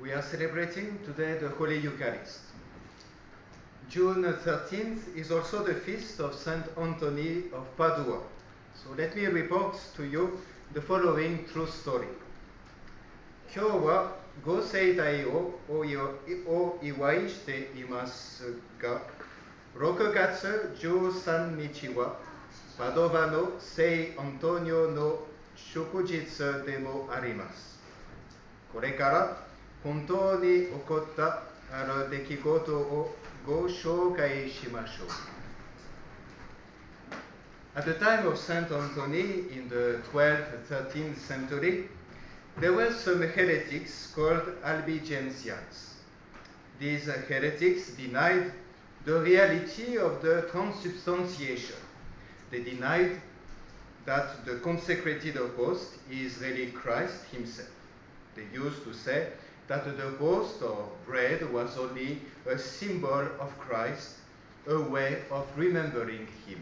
We are celebrating today the Holy Eucharist. June 13th is also the feast of Saint Anthony of Padua. So let me report to you the following true story. 今日は御聖体をお祝いしていますが、6月13日はパドバの聖アントニオの祝日でもあります。これから本当に起こったある出来事をご紹介しましょう。At the time of Saint Anthony in the 12th, 13th century, there were some heretics called Albigensians. These heretics denied the reality of the transubstantiation. They denied that the consecrated host is really Christ himself. They used to say that the host or bread was only a symbol of Christ, a way of remembering him.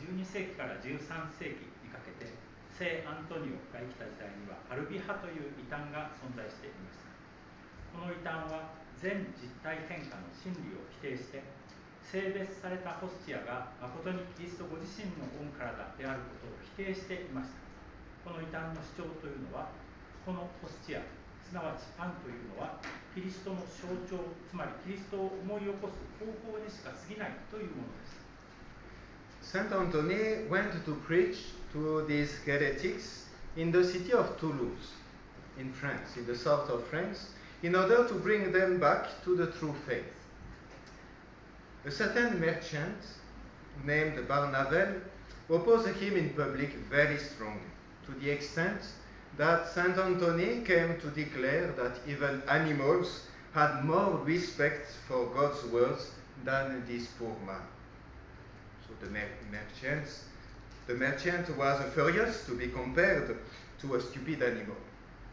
12世紀から13世紀にかけて、聖アントニオが生きた時代にはアルビ派という異端が存在していました。この異端は全実体変化の真理を否定して、聖別されたホスティアが誠にキリストご自身の御体であることを否定していました。この異端の主張というのは、このホスティア、すなわちパンというのはキリストの象徴、つまりキリストを思い起こす方法にしか過ぎないというものです。Saint Anthony went to preach to these heretics in the city of Toulouse, in France, in the south of France, in order to bring them back to the true faith. A certain merchant named Barnabé opposed him in public very strongly, to the extent that Saint Anthony came to declare that even animals had more respect for God's words than this poor man. So the merchant was furious to be compared to a stupid animal.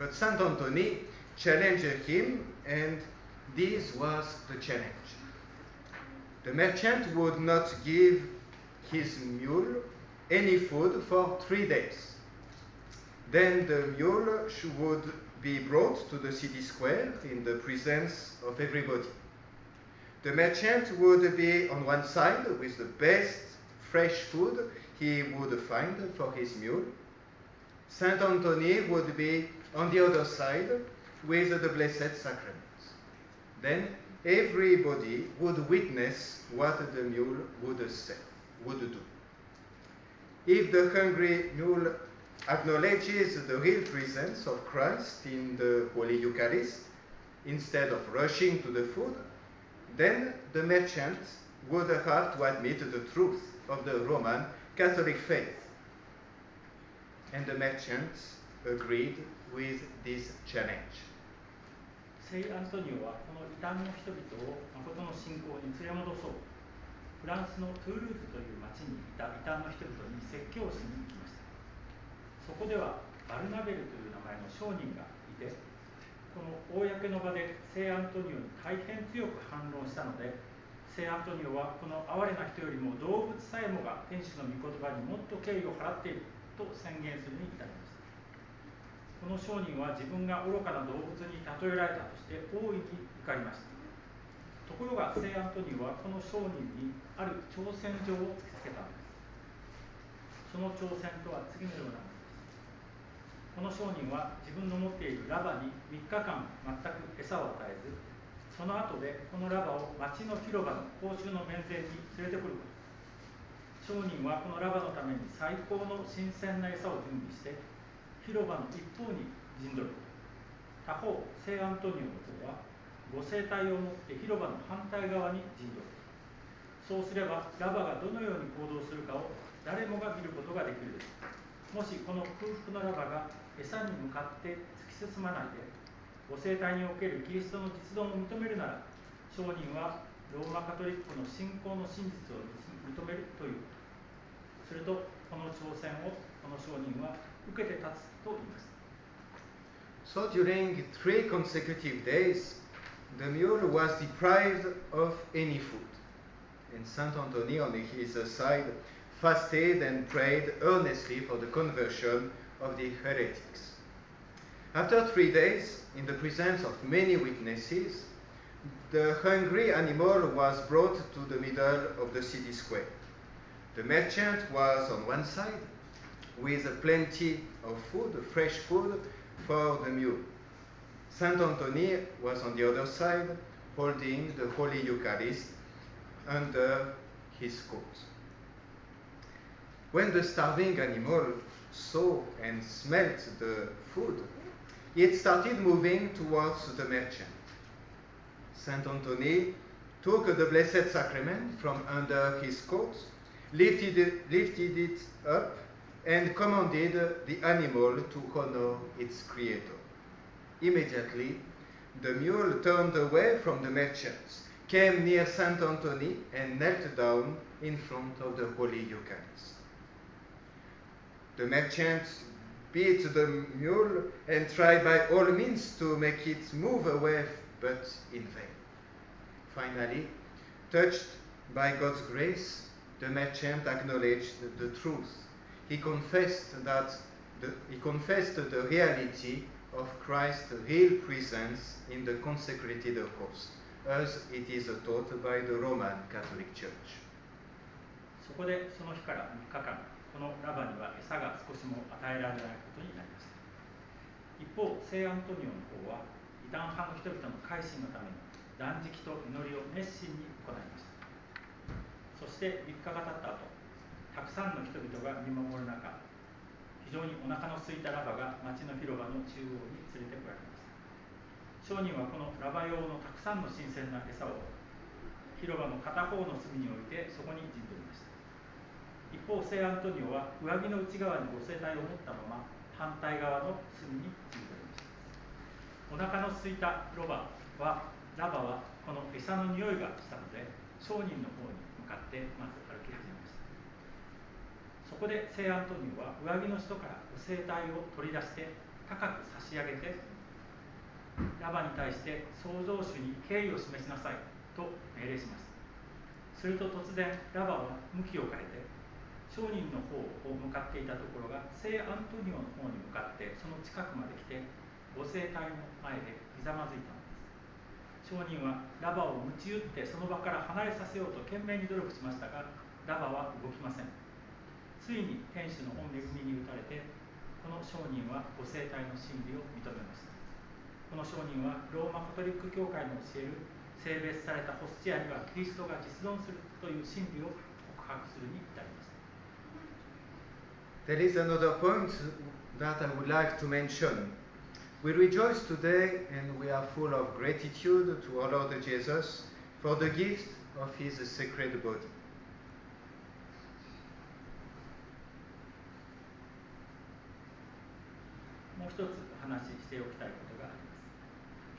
But Saint Anthony challenged him, and this was the challenge. The merchant would not give his mule any food for 3 days. Then the mule would be brought to the city square in the presence of everybody. The merchant would be on one side with the best fresh food he would find for his mule. Saint Anthony would be on the other side with the Blessed Sacrament. Then everybody would witness what the mule would do. If the hungry mule acknowledges the real presence of Christ in the Holy Eucharist, instead of rushing to the food, then the merchant would have to admit the truth of the Roman Catholic faith. And the merchant agreed with this challenge. 聖アントニオはこの異端の人々を誠の信仰に連れ戻そう。フランスのトゥールーズという町にいた異端の人々に説教しに行きました。そこではバルナベルという名前の商人がいて、この公の場で聖アントニオに大変強く反論したので、聖アントニオはこの哀れな人よりも動物さえもが天使の御言葉にもっと敬意を払っていると宣言するに至りました。この商人は自分が愚かな動物に例えられたとして大いに怒りました。ところが聖アントニオはこの商人にある挑戦状を突きつけたのです。その挑戦とは次のようなものです。この商人は自分の持っているラバに3日間全く餌を与えず、その後でこのラバを町の広場の公衆の面前に連れてくること。商人はこのラバのために最高の新鮮な餌を準備して、広場の一方に陣取ること。他方、聖アントニオの方は、御聖体を持って広場の反対側に陣取ること。そうすれば、ラバがどのように行動するかを誰もが見ることができるでしょう。もしこの空腹のラバが餌に向かって突き進まないで、御聖体におけるキリストの実存を認めるなら、商人はローマカトリックの信仰の真実を認めるということ。すると、この挑戦をこの商人は受けて立つと言いました。So during 3 consecutive days, the mule was deprived of any food. And Saint Anthony on his side fasted and prayed earnestly for the conversion of the heretics. After 3 days, in the presence of many witnesses, the hungry animal was brought to the middle of the city square. The merchant was on one side, with plenty of food, fresh food, for the mule. Saint Anthony was on the other side, holding the Holy Eucharist under his coat. When the starving animal saw and smelt the food, it started moving towards the merchant. Saint Anthony took the Blessed Sacrament from under his coat, lifted it up, and commanded the animal to honor its creator. Immediately, the mule turned away from the merchant, came near Saint Anthony, and knelt down in front of the Holy Eucharist. The merchant beat the mule and tried by all means to make it move away, but in vain. Finally, touched by God's grace, the merchant acknowledged the truth. He confessed the reality of Christ's real presence in the consecrated host, as it is taught by the Roman Catholic Church. そこでその日から3日間、このラバには餌が少しも与えられないことになりました。一方、聖アントニオの方は、異端派の人々の改心のために断食と祈りを熱心に行いました。そして3日が経った後、たくさんの人々が見守る中、非常にお腹の空いたラバが町の広場の中央に連れてこられました。商人はこのラバ用のたくさんの新鮮な餌を広場の片方の隅に置いてそこに陣取りました。一方、聖アントニオは上着の内側に御聖体を持ったまま反対側の隅に陣取りました。お腹の空いたラバはこの餌の匂いがしたので、商人の方に向かってまず歩き始めました。そこで聖アントニオは上着の下から御聖体を取り出して高く差し上げて、ラバに対して創造主に敬意を示しなさいと命令しました。すると突然ラバは向きを変えて、商人の方を向かっていたところが聖アントニオの方に向かってその近くまで来て、御聖体の前でひざまずいたのです。商人はラバを鞭打ってその場から離れさせようと懸命に努力しましたが、ラバは動きません。ついに天使の御恵みに打たれて、この商人は御聖体の真理を認めました。この商人はローマカトリック教会の教える聖別されたホスティアにはキリストが実存するという真理を告白するに至りました。There is another point that I would like to mention. We rejoice today and we are full of gratitude to our Lord Jesus for the gift of his sacred body. もう一つお話ししておきたいことがあります。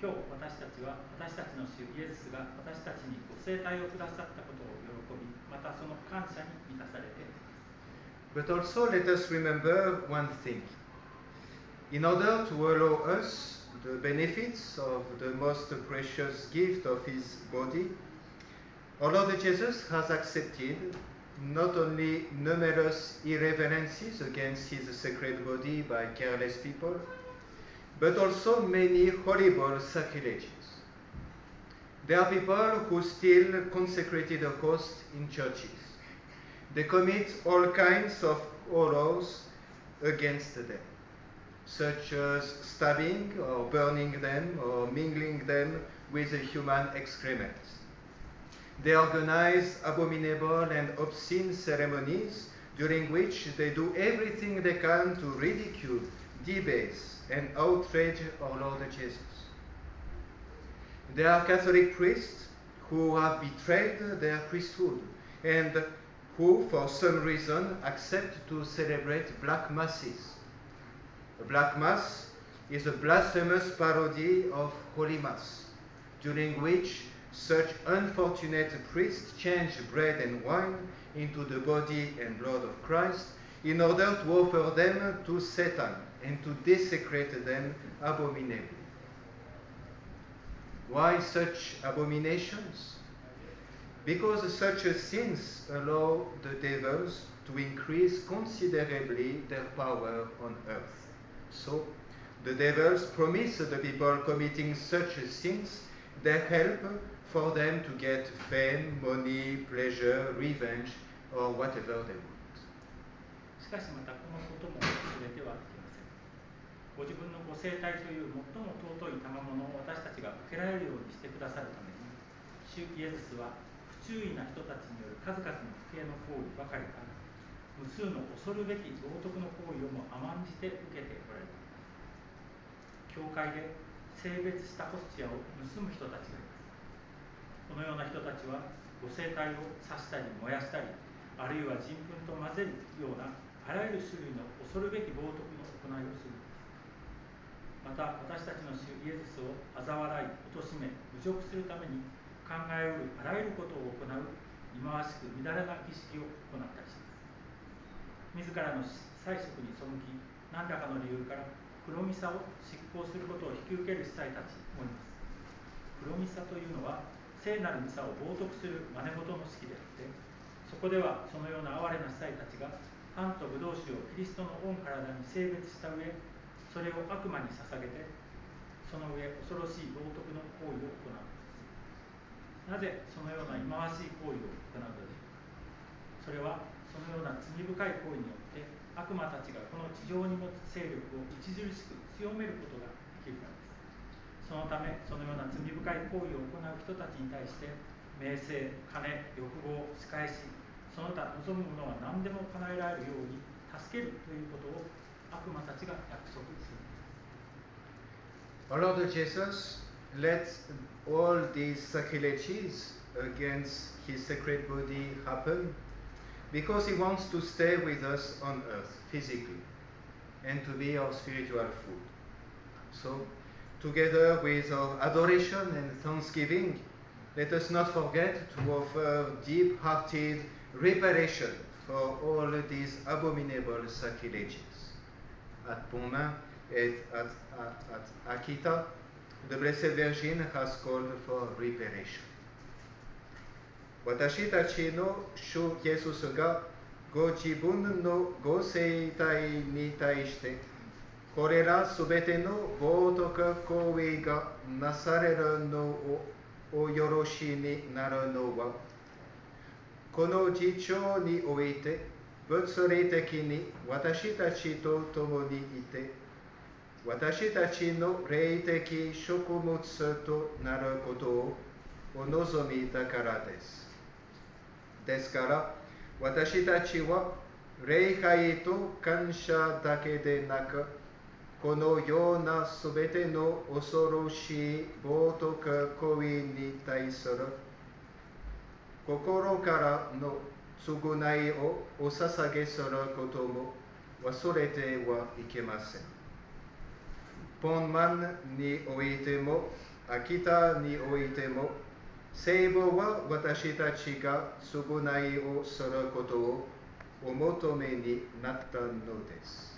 今日私たちは私たちの主イエスが私たちにご聖体をくださったことを喜び、またその感謝に満たされています。But also let us remember one thing. In order to allow us the benefits of the most precious gift of his body, our Lord Jesus has accepted not only numerous irreverences against his sacred body by careless people, but also many horrible sacrileges. There are people who still consecrated the host in churches. They commit all kinds of horrors against them, such as stabbing or burning them or mingling them with human excrement. They organize abominable and obscene ceremonies during which they do everything they can to ridicule, debase, and outrage our Lord Jesus. There are Catholic priests who have betrayed their priesthood and who, for some reason, accept to celebrate black masses. A black mass is a blasphemous parody of Holy Mass, during which such unfortunate priests change bread and wine into the body and blood of Christ in order to offer them to Satan and to desecrate them abominably. Why such abominations? Because such sins allow the devils to increase considerably their power on earth. So, The devils promise the people committing such sins their help for them to get fame, money, pleasure, revenge, or whatever they want. しかしまたこのことも全てはいけません。ご自分のご聖体という最も尊い賜物を私たちが受けられるようにしてくださるために、主イエスは不注意な人たちによる数々の不敬の行為ばかりから無数の恐るべき道徳の行為をも甘んじて受けておられます。教会で性別したホスティアを盗む人たちがいます。このような人たちはご聖体を刺したり燃やしたり、あるいは人糞と混ぜるようなあらゆる種類の恐るべき冒涜の行いをするのです。また私たちの主イエスを嘲笑い、貶め、侮辱するために考えうるあらゆることを行う忌まわしく乱れな儀式を行ったりします。自らの祭職に背き、何らかの理由から黒ミサを執行することを引き受ける司祭たちもいます。黒ミサというのは聖なるミサを冒涜する真似事の式であって、そこではそのような哀れな司祭たちがパンとブドウ酒をキリストの御体に性別した上、それを悪魔に捧げて、その上恐ろしい冒涜の行為を行うのです。なぜそのような忌まわしい行為を行うのでしょうか。それはそのような罪深い行為によって悪魔たちがこの地上に持つ勢力を著しく強めることができるからです。そのためそのような罪深い行為を行う人たちに対して名声、金、欲望、仕返し、その他望むものは何でも叶えられるように助けるということを悪魔たちが約束するのです。Our Lord Jesus let all these sacrileges against his sacred body happen because he wants to stay with us on earth physically and to be our spiritual food. So, together with our adoration and thanksgiving, let us not forget to offer deep-hearted reparation for all these abominable sacrileges. At Pontmain and at Akita, the Blessed Virgin has called for reparation. 私たちの主イエスがご自分のご聖体に対してこれらすべての冒涜行為がなされるのをお許しになるのは、この地上において物理的に私たちと共にいて、私たちの霊的食物となることをお望みだからです。ですから、私たちは礼拝と感謝だけでなく、このようなすべての恐ろしい冒涜行為に対する心からの償いをお捧げすることも忘れてはいけません。ポンマンにおいても、秋田においても、聖母は私たちが償いをすることをお求めになったのです。